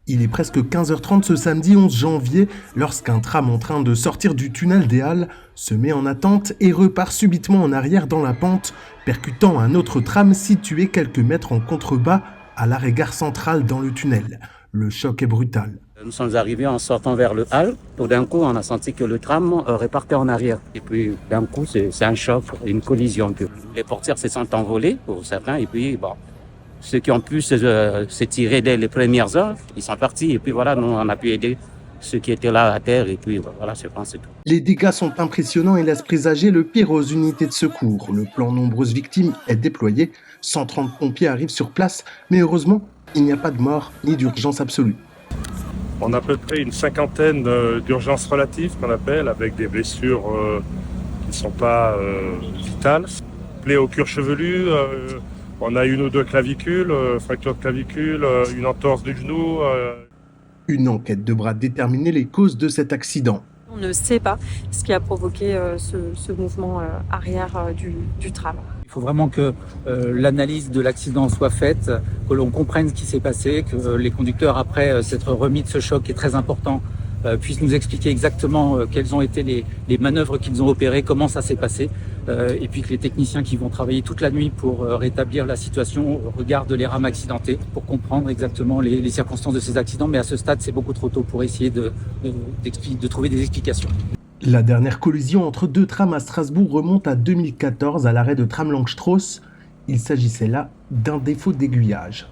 Il est presque 15h30 ce samedi 11 janvier lorsqu'un tram en train de sortir du tunnel des Halles se met en attente et repart subitement en arrière dans la pente, percutant un autre tram situé quelques mètres en contrebas à l'arrêt-gare centrale dans le tunnel. Le choc est brutal. Nous sommes arrivés en sortant vers le hall. Tout d'un coup, on a senti que le tram repartait en arrière. Et puis, d'un coup, c'est un choc, une collision. Les portières se sont envolées pour certains. Et puis, bon, ceux qui ont pu se tirer dès les premières heures, ils sont partis. Et puis voilà, nous, on a pu aider ceux qui étaient là à terre. Et puis voilà, je pense que c'est tout. Les dégâts sont impressionnants et laissent présager le pire aux unités de secours. Le plan nombreuses victimes est déployé. 130 pompiers arrivent sur place, mais heureusement, il n'y a pas de mort ni d'urgence absolue. On a à peu près une cinquantaine d'urgences relatives qu'on appelle, avec des blessures qui ne sont pas vitales. Plaies au cuir chevelu, on a une ou deux clavicules, fracture de clavicule, une entorse du genou. Une enquête devra déterminer les causes de cet accident. On ne sait pas ce qui a provoqué ce mouvement arrière du tram. Il faut vraiment que l'analyse de l'accident soit faite, que l'on comprenne ce qui s'est passé, que les conducteurs, après s'être remis de ce choc qui est très important, puissent nous expliquer exactement quelles ont été les manœuvres qu'ils ont opérées, comment ça s'est passé, et puis que les techniciens qui vont travailler toute la nuit pour rétablir la situation regardent les rames accidentées pour comprendre exactement les circonstances de ces accidents. Mais à ce stade, c'est beaucoup trop tôt pour essayer de trouver des explications. La dernière collision entre deux trams à Strasbourg remonte à 2014 à l'arrêt de tram Langstrauss. Il s'agissait là d'un défaut d'aiguillage.